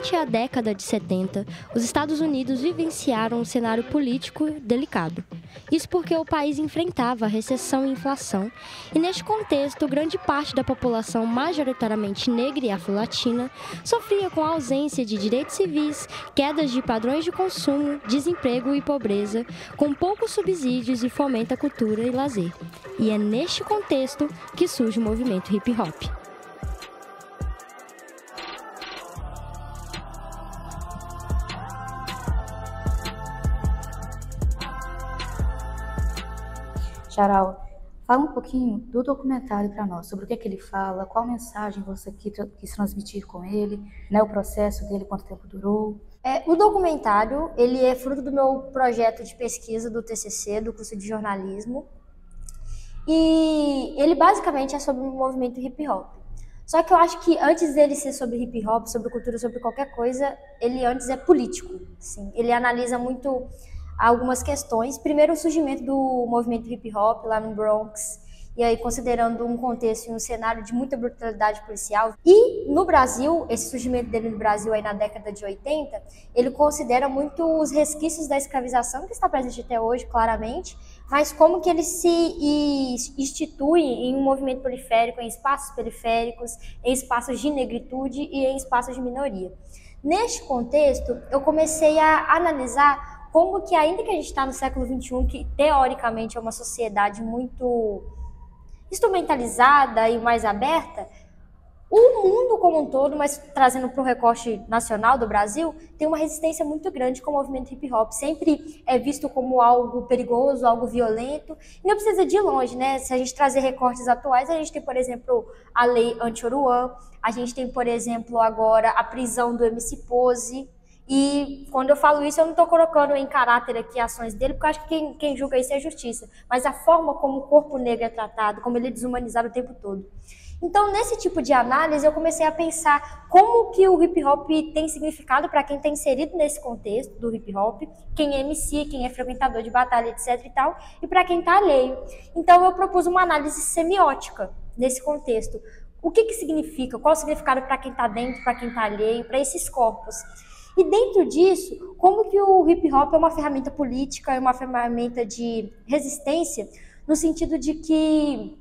Durante a década de 70, os Estados Unidos vivenciaram um cenário político delicado. Isso porque o país enfrentava recessão e inflação, e neste contexto, grande parte da população majoritariamente negra e afro-latina sofria com a ausência de direitos civis, quedas de padrões de consumo, desemprego e pobreza, com poucos subsídios e fomenta a cultura e lazer. E é neste contexto que surge o movimento hip-hop. Charal, fala um pouquinho do documentário para nós, sobre o que é que ele fala, qual mensagem você quis transmitir com ele, né, o processo dele, quanto tempo durou. O documentário, ele é fruto do meu projeto de pesquisa do TCC, do curso de jornalismo, e ele basicamente é sobre o movimento hip hop. Só que eu acho que antes dele ser sobre hip hop, sobre cultura, sobre qualquer coisa, ele antes é político. Assim. Ele analisa muito algumas questões. Primeiro, o surgimento do movimento hip hop lá no Bronx, e aí considerando um contexto e um cenário de muita brutalidade policial. E no Brasil, esse surgimento dele no Brasil aí na década de 80, ele considera muito os resquícios da escravização, que está presente até hoje, claramente, mas como que ele se institui em um movimento periférico, em espaços periféricos, em espaços de negritude e em espaços de minoria. Neste contexto, eu comecei a analisar como que, ainda que a gente está no século XXI, que teoricamente é uma sociedade muito instrumentalizada e mais aberta, o mundo como um todo, mas trazendo para o recorte nacional do Brasil, tem uma resistência muito grande com o movimento hip hop. Sempre é visto como algo perigoso, algo violento. E não precisa de ir longe, né? Se a gente trazer recortes atuais, a gente tem, por exemplo, a lei anti-Oruan, a gente tem, por exemplo, agora a prisão do MC Pose. E quando eu falo isso, eu não estou colocando em caráter aqui ações dele, porque eu acho que quem julga isso é a justiça. Mas a forma como o corpo negro é tratado, como ele é desumanizado o tempo todo. Então, nesse tipo de análise, eu comecei a pensar como que o hip-hop tem significado para quem está inserido nesse contexto do hip-hop, quem é MC, quem é frequentador de batalha, etc. e tal, e para quem está alheio. Então, eu propus uma análise semiótica nesse contexto. O que significa? Qual o significado para quem está dentro, para quem está alheio, para esses corpos? E dentro disso, como que o hip-hop é uma ferramenta política, é uma ferramenta de resistência, no sentido de que,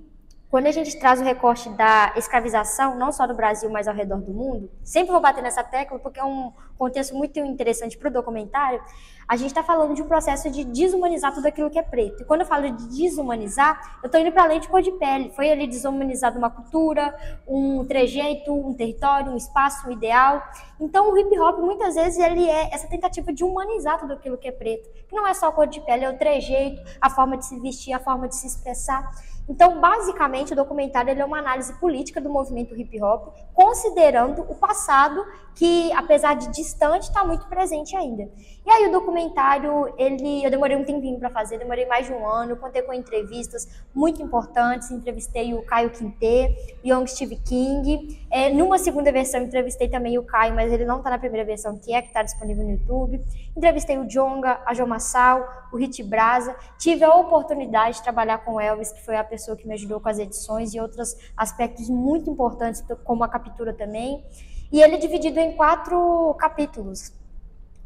quando a gente traz o recorte da escravização, não só do Brasil, mas ao redor do mundo, sempre vou bater nessa tecla porque é um contexto muito interessante para o documentário, a gente está falando de um processo de desumanizar tudo aquilo que é preto. E quando eu falo de desumanizar, eu estou indo para além de cor de pele. Foi ali desumanizado uma cultura, um trejeito, um território, um espaço, um ideal. Então o hip hop, muitas vezes, ele é essa tentativa de humanizar tudo aquilo que é preto. Que não é só a cor de pele, é o trejeito, a forma de se vestir, a forma de se expressar. Então, basicamente, o documentário ele é uma análise política do movimento hip-hop, considerando o passado, que, apesar de distante, está muito presente ainda. E aí, o documentário, eu demorei um tempinho para fazer, demorei mais de um ano, contei com entrevistas muito importantes, entrevistei o Caio Quintê, Young Steve King. Numa segunda versão, entrevistei também o Caio, mas ele não está na primeira versão, que está disponível no YouTube. Entrevistei o Djonga, a João Massal, o Hit Brasa. Tive a oportunidade de trabalhar com o Elvis, que foi a pessoa que me ajudou com as edições e outros aspectos muito importantes, como a captura também. E ele é dividido em 4 capítulos.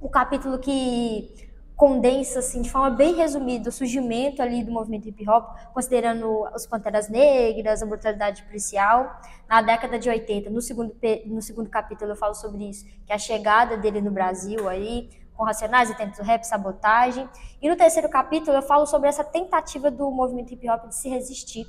O capítulo que condensa, assim, de forma bem resumida, o surgimento ali do movimento hip-hop, considerando os Panteras Negras, a brutalidade policial, na década de 80. No segundo capítulo eu falo sobre isso, que é a chegada dele no Brasil aí, com Racionais, Intentos do Rap, Sabotagem. E no terceiro capítulo eu falo sobre essa tentativa do movimento hip-hop de se resistir.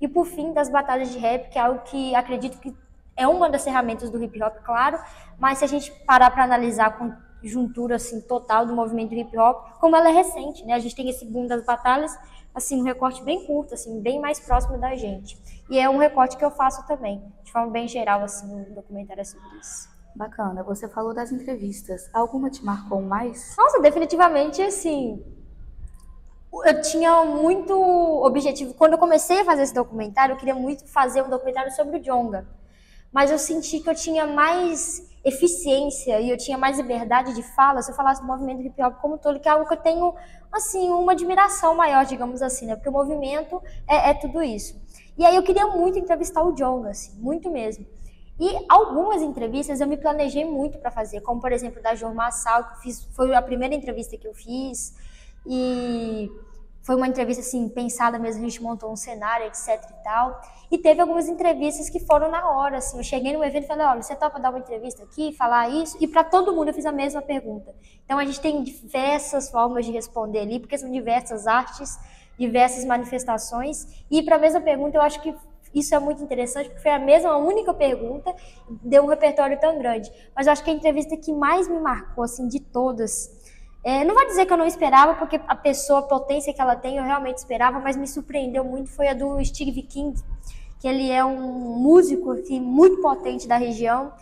E por fim, das batalhas de rap, que é algo que acredito que é uma das ferramentas do hip-hop, claro, mas se a gente parar para analisar com juntura assim, total do movimento hip-hop, como ela é recente, né? A gente tem esse boom das batalhas, assim, um recorte bem curto, assim, bem mais próximo da gente. E é um recorte que eu faço também, de forma bem geral, assim, no documentário sobre isso. Bacana, você falou das entrevistas. Alguma te marcou mais? Nossa, definitivamente, assim, eu tinha muito objetivo. Quando eu comecei a fazer esse documentário, eu queria muito fazer um documentário sobre o Djonga. Mas eu senti que eu tinha mais eficiência e eu tinha mais liberdade de fala se eu falasse do movimento hip hop como um todo, que é algo que eu tenho, assim, uma admiração maior, digamos assim, né? Porque o movimento é tudo isso. E aí eu queria muito entrevistar o Djonga, assim, muito mesmo. E algumas entrevistas eu me planejei muito para fazer, como por exemplo da Jor Massal, que foi a primeira entrevista que eu fiz, e foi uma entrevista assim, pensada mesmo, a gente montou um cenário, etc e tal. E teve algumas entrevistas que foram na hora, assim, eu cheguei no evento e falei, olha, você topa dar uma entrevista aqui, falar isso? E para todo mundo eu fiz a mesma pergunta. Então a gente tem diversas formas de responder ali, porque são diversas artes, diversas manifestações, e para a mesma pergunta eu acho que isso é muito interessante, porque foi a única pergunta, deu um repertório tão grande. Mas eu acho que a entrevista que mais me marcou, assim, de todas, não vou dizer que eu não esperava, porque a pessoa, a potência que ela tem, eu realmente esperava, mas me surpreendeu muito, foi a do Steve King, que ele é um músico assim, muito potente da região,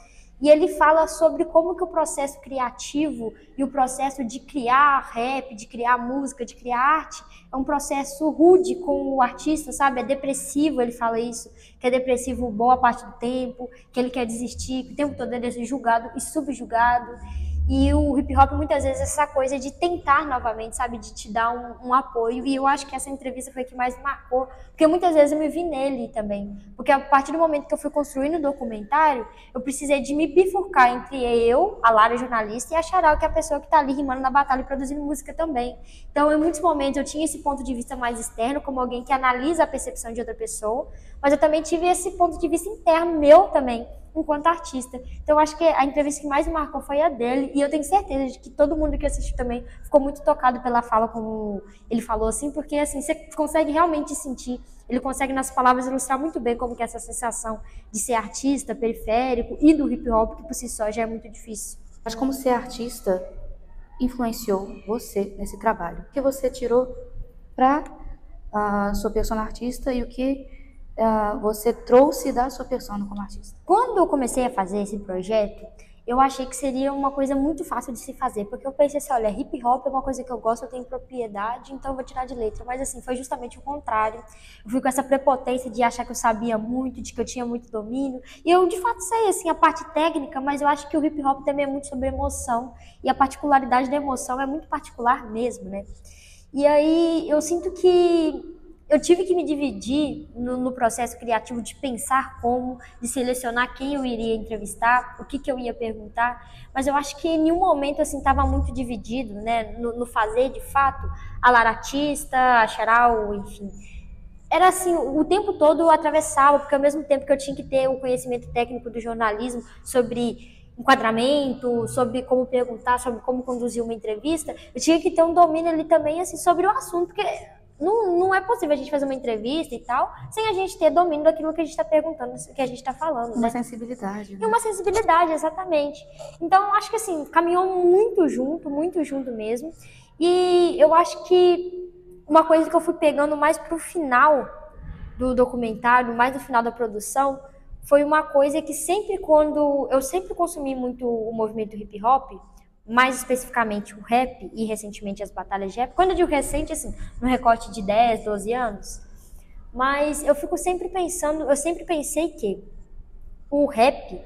e ele fala sobre como que o processo criativo e o processo de criar rap, de criar música, de criar arte, é um processo rude com o artista, sabe? É depressivo, ele fala isso, que é depressivo boa parte do tempo, que ele quer desistir, que o tempo todo ele é julgado e subjugado. E o hip hop muitas vezes é essa coisa de tentar novamente, sabe, de te dar um apoio, e eu acho que essa entrevista foi a que mais me marcou, porque muitas vezes eu me vi nele também, porque a partir do momento que eu fui construindo o documentário, eu precisei de me bifurcar entre eu, a Lara jornalista, e a Charal, que é a pessoa que está ali rimando na batalha e produzindo música também. Então em muitos momentos eu tinha esse ponto de vista mais externo, como alguém que analisa a percepção de outra pessoa, mas eu também tive esse ponto de vista interno meu também, enquanto artista. Então eu acho que a entrevista que mais me marcou foi a dele, e eu tenho certeza de que todo mundo que assistiu também ficou muito tocado pela fala, como ele falou, assim, porque assim, você consegue realmente sentir, ele consegue nas palavras ilustrar muito bem como que é essa sensação de ser artista, periférico, e do hip hop, que por si só já é muito difícil. Mas como ser artista influenciou você nesse trabalho? O que você tirou para a sua persona artista e o que você trouxe da sua persona como artista? Quando eu comecei a fazer esse projeto, eu achei que seria uma coisa muito fácil de se fazer, porque eu pensei assim, olha, hip hop é uma coisa que eu gosto, eu tenho propriedade, então eu vou tirar de letra. Mas assim, foi justamente o contrário. Eu fui com essa prepotência de achar que eu sabia muito, de que eu tinha muito domínio, e eu de fato sei assim a parte técnica, mas eu acho que o hip hop também é muito sobre emoção, e a particularidade da emoção é muito particular mesmo, né? E aí eu sinto que eu tive que me dividir no processo criativo de pensar como, de selecionar quem eu iria entrevistar, o que eu ia perguntar, mas eu acho que em nenhum momento assim estava muito dividido, né, no fazer de fato, a Lara artista, a Charal, enfim. Era assim, o tempo todo eu atravessava, porque ao mesmo tempo que eu tinha que ter o conhecimento técnico do jornalismo sobre enquadramento, sobre como perguntar, sobre como conduzir uma entrevista, eu tinha que ter um domínio ali também assim, sobre o assunto, porque não é possível a gente fazer uma entrevista e tal, sem a gente ter domínio daquilo que a gente está perguntando, que a gente está falando. Uma sensibilidade. E uma sensibilidade, exatamente. Então, acho que assim, caminhou muito junto mesmo. E eu acho que uma coisa que eu fui pegando mais pro final do documentário, mais no final da produção, foi uma coisa que eu sempre consumi muito o movimento hip hop, mais especificamente o rap e recentemente as batalhas de rap. Quando eu digo recente, assim, no recorte de 10, 12 anos, mas eu sempre pensei que o rap,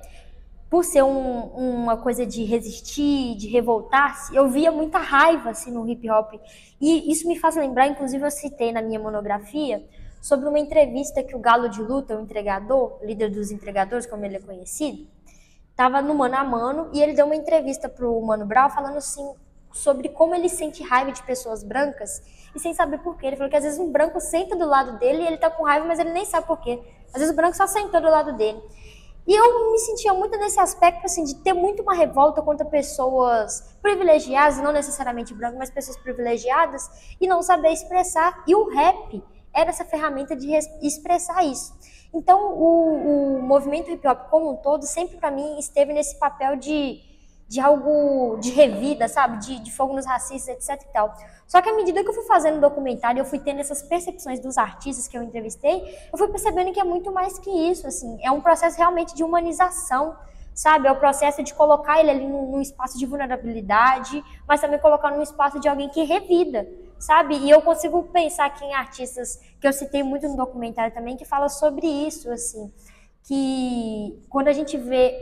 por ser uma coisa de resistir, de revoltar-se, eu via muita raiva assim, no hip hop. E isso me faz lembrar, inclusive eu citei na minha monografia, sobre uma entrevista que o Galo de Luta, o entregador, líder dos entregadores, como ele é conhecido, estava no Mano a Mano, e ele deu uma entrevista pro Mano Brown falando assim, sobre como ele sente raiva de pessoas brancas e sem saber por quê. Ele falou que às vezes um branco senta do lado dele e ele tá com raiva, mas ele nem sabe por quê. Às vezes o branco só sentou do lado dele. E eu me sentia muito nesse aspecto, assim, de ter muito uma revolta contra pessoas privilegiadas, não necessariamente brancas, mas pessoas privilegiadas, e não saber expressar. E o rap era essa ferramenta de expressar isso. Então, o movimento hip hop como um todo, sempre para mim, esteve nesse papel de algo de revida, sabe? De fogo nos racistas, etc e tal. Só que à medida que eu fui fazendo o documentário, eu fui tendo essas percepções dos artistas que eu entrevistei, eu fui percebendo que é muito mais que isso, assim. É um processo realmente de humanização, sabe? É o processo de colocar ele ali num espaço de vulnerabilidade, mas também colocar num espaço de alguém que revida, sabe? E eu consigo pensar aqui em artistas que eu citei muito no documentário também, que fala sobre isso, assim, que quando a gente vê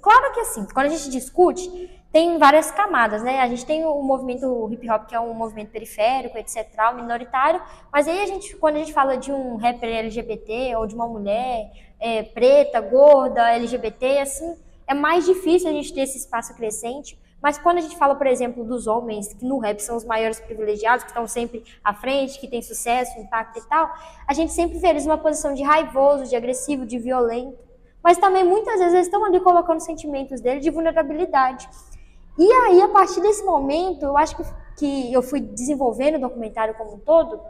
claro que assim, quando a gente discute, tem várias camadas, né? A gente tem o movimento hip hop, que é um movimento periférico, etc, minoritário, mas aí quando a gente fala de um rapper LGBT ou de uma mulher preta, gorda, LGBT, assim, é mais difícil a gente ter esse espaço crescente. Mas quando a gente fala, por exemplo, dos homens, que no rap são os maiores privilegiados, que estão sempre à frente, que têm sucesso, impacto e tal, a gente sempre vê eles numa posição de raivoso, de agressivo, de violento. Mas também, muitas vezes, eles estão ali colocando sentimentos dele de vulnerabilidade. E aí, a partir desse momento, eu acho que eu fui desenvolvendo o documentário como um todo,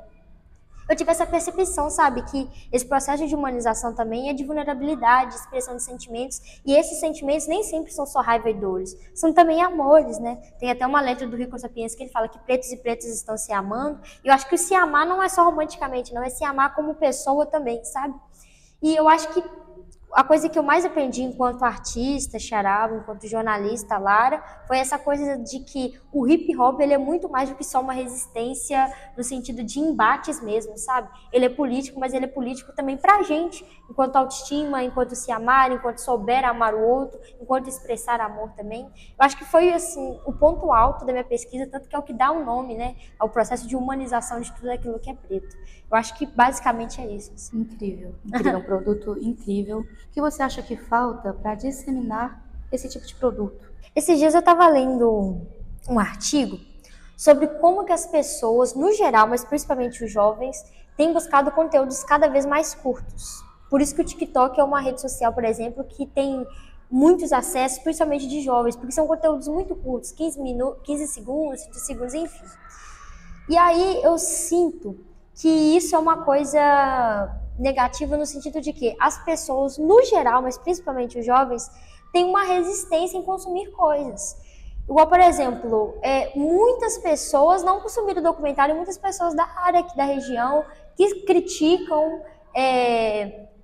eu tive essa percepção, sabe, que esse processo de humanização também é de vulnerabilidade, expressão de sentimentos, e esses sentimentos nem sempre são só raiva e dores, são também amores, né? Tem até uma letra do Rico Sapiens que ele fala que pretos e pretas estão se amando, e eu acho que o se amar não é só romanticamente, não, é se amar como pessoa também, sabe? E eu acho que a coisa que eu mais aprendi enquanto artista, Charaba, enquanto jornalista, Lara, foi essa coisa de que o hip hop ele é muito mais do que só uma resistência no sentido de embates mesmo, sabe? Ele é político, mas ele é político também pra gente, enquanto autoestima, enquanto se amar, enquanto souber amar o outro, enquanto expressar amor também. Eu acho que foi, assim, o ponto alto da minha pesquisa, tanto que é o que dá o nome, né, ao processo de humanização de tudo aquilo que é preto. Eu acho que basicamente é isso. Assim. Incrível, incrível, um produto incrível. O que você acha que falta para disseminar esse tipo de produto? Esses dias eu estava lendo um artigo sobre como que as pessoas, no geral, mas principalmente os jovens, têm buscado conteúdos cada vez mais curtos. Por isso que o TikTok é uma rede social, por exemplo, que tem muitos acessos, principalmente de jovens, porque são conteúdos muito curtos, 15 segundos, 30 segundos, enfim. E aí eu sinto que isso é uma coisa negativa no sentido de que as pessoas, no geral, mas principalmente os jovens, têm uma resistência em consumir coisas. Igual, por exemplo, muitas pessoas não consumiram documentário, muitas pessoas da área aqui da região que criticam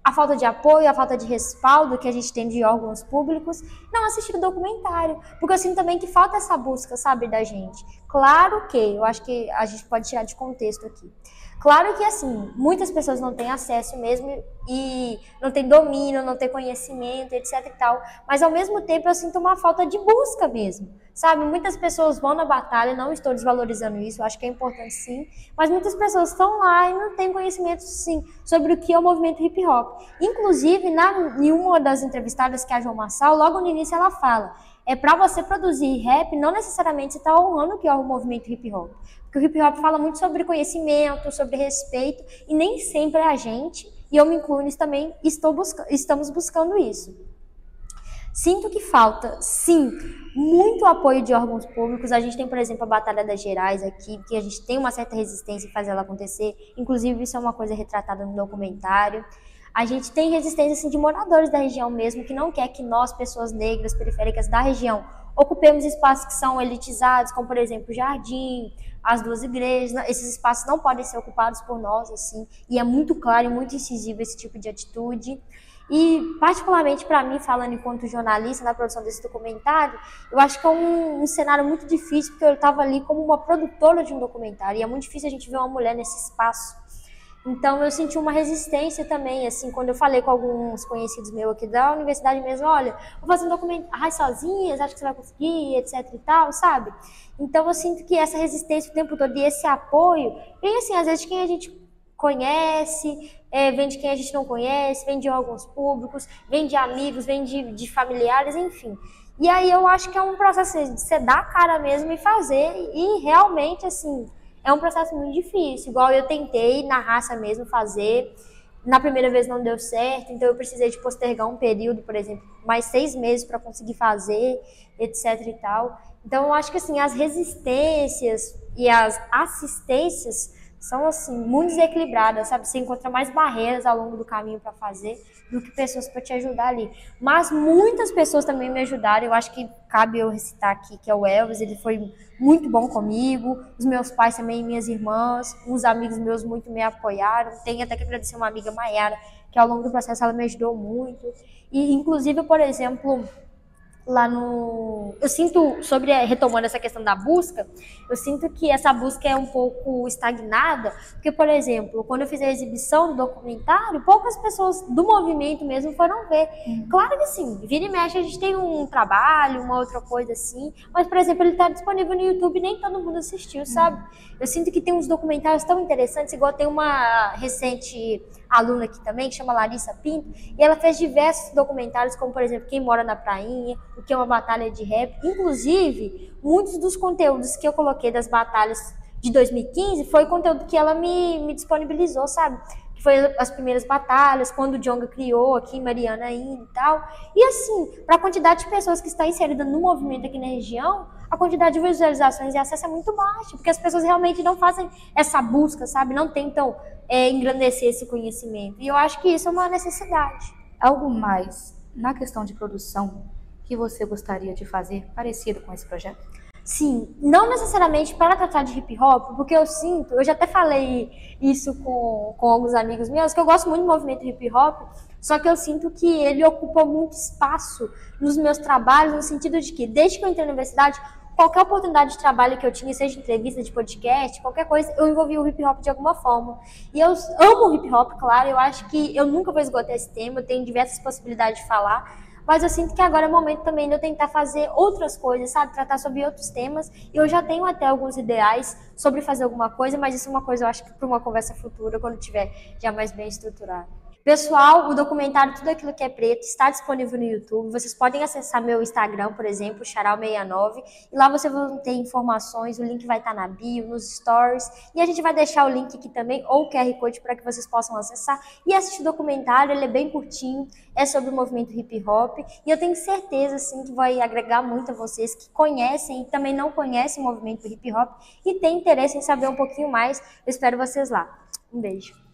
a falta de apoio, a falta de respaldo que a gente tem de órgãos públicos, não assistiram documentário. Porque eu sinto também que falta essa busca, sabe, da gente. Claro que, eu acho que a gente pode tirar de contexto aqui. Claro que, assim, muitas pessoas não têm acesso mesmo e não têm domínio, não têm conhecimento, etc e tal, mas ao mesmo tempo eu sinto uma falta de busca mesmo, sabe? Muitas pessoas vão na batalha, não estou desvalorizando isso, eu acho que é importante sim, mas muitas pessoas estão lá e não têm conhecimento, sim, sobre o que é o movimento hip hop. Inclusive, em uma das entrevistadas, que é a João Massal, logo no início ela fala, para você produzir rap, não necessariamente você está honrando o que é o movimento hip hop. Porque o hip hop fala muito sobre conhecimento, sobre respeito, e nem sempre a gente, e eu me incluo nisso também, estamos buscando isso. Sinto que falta, sim, muito apoio de órgãos públicos. A gente tem, por exemplo, a Batalha das Gerais aqui, que a gente tem uma certa resistência em fazer ela acontecer. Inclusive, isso é uma coisa retratada no documentário. A gente tem resistência assim, de moradores da região mesmo, que não quer que nós, pessoas negras, periféricas da região, ocupemos espaços que são elitizados, como, por exemplo, o Jardim, as duas igrejas. Esses espaços não podem ser ocupados por nós, assim, e é muito claro e muito incisivo esse tipo de atitude. E, particularmente para mim, falando enquanto jornalista na produção desse documentário, eu acho que é um cenário muito difícil, porque eu estava ali como uma produtora de um documentário, e é muito difícil a gente ver uma mulher nesse espaço. Então, eu senti uma resistência também, assim, quando eu falei com alguns conhecidos meus aqui da universidade mesmo, olha, vou fazer um documentário sozinha, acho que você vai conseguir, etc e tal, sabe? Então, eu sinto que essa resistência o tempo todo e esse apoio, vem assim, às vezes de quem a gente conhece, vem de quem a gente não conhece, vem de órgãos públicos, vem de amigos, vem de familiares, enfim. E aí eu acho que é um processo de você dar a cara mesmo e fazer, e realmente, assim, é um processo muito difícil, igual eu tentei na raça mesmo fazer, na primeira vez não deu certo, então eu precisei de postergar um período, por exemplo, mais 6 meses para conseguir fazer, etc e tal. Então eu acho que assim, as resistências e as assistências são assim, muito desequilibradas, sabe? Você encontra mais barreiras ao longo do caminho para fazer do que pessoas para te ajudar ali. Mas muitas pessoas também me ajudaram, eu acho que cabe eu recitar aqui, que é o Elvis, ele foi muito bom comigo, os meus pais também, minhas irmãs, uns amigos meus muito me apoiaram, tenho até que agradecer uma amiga, Maiara, que ao longo do processo ela me ajudou muito. E inclusive, por exemplo, lá no... Eu sinto, retomando essa questão da busca, eu sinto que essa busca é um pouco estagnada, porque, por exemplo, quando eu fiz a exibição do documentário, poucas pessoas do movimento mesmo foram ver. Claro que sim, vira e mexe a gente tem um trabalho, uma outra coisa assim, mas, por exemplo, ele está disponível no YouTube e nem todo mundo assistiu, sabe? Eu sinto que tem uns documentários tão interessantes, igual tem uma recente aluna aqui também, que chama Larissa Pinto, e ela fez diversos documentários, como, por exemplo, Quem Mora na Prainha, O que é uma Batalha de Rap. Inclusive, muitos dos conteúdos que eu coloquei das batalhas de 2015 foi conteúdo que ela me disponibilizou, sabe? Que foi as primeiras batalhas, quando o Djonga criou aqui em Mariana ainda e tal. E assim, para a quantidade de pessoas que está inserida no movimento aqui na região, a quantidade de visualizações e acesso é muito baixa, porque as pessoas realmente não fazem essa busca, sabe? Não tentam engrandecer esse conhecimento. E eu acho que isso é uma necessidade. Algo mais na questão de produção que você gostaria de fazer parecido com esse projeto? Sim, não necessariamente para tratar de hip hop, porque eu sinto, eu já até falei isso com alguns amigos meus, que eu gosto muito do movimento hip hop, só que eu sinto que ele ocupa muito espaço nos meus trabalhos, no sentido de que, desde que eu entrei na universidade, qualquer oportunidade de trabalho que eu tinha, seja de entrevista, de podcast, qualquer coisa, eu envolvia o hip hop de alguma forma. E eu amo o hip hop, claro, eu acho que eu nunca vou esgotar esse tema, eu tenho diversas possibilidades de falar, mas eu sinto que agora é o momento também de eu tentar fazer outras coisas, sabe? Tratar sobre outros temas. E eu já tenho até alguns ideais sobre fazer alguma coisa, mas isso é uma coisa, eu acho que para uma conversa futura, quando tiver já mais bem estruturado. Pessoal, o documentário Tudo Aquilo que é Preto está disponível no YouTube. Vocês podem acessar meu Instagram, por exemplo, Charal69, e lá vocês vão ter informações, o link vai estar na bio, nos stories, e a gente vai deixar o link aqui também, ou o QR Code, para que vocês possam acessar e assistir o documentário. Ele é bem curtinho, é sobre o movimento hip hop, e eu tenho certeza assim, que vai agregar muito a vocês que conhecem e também não conhecem o movimento hip hop e têm interesse em saber um pouquinho mais. Eu espero vocês lá. Um beijo.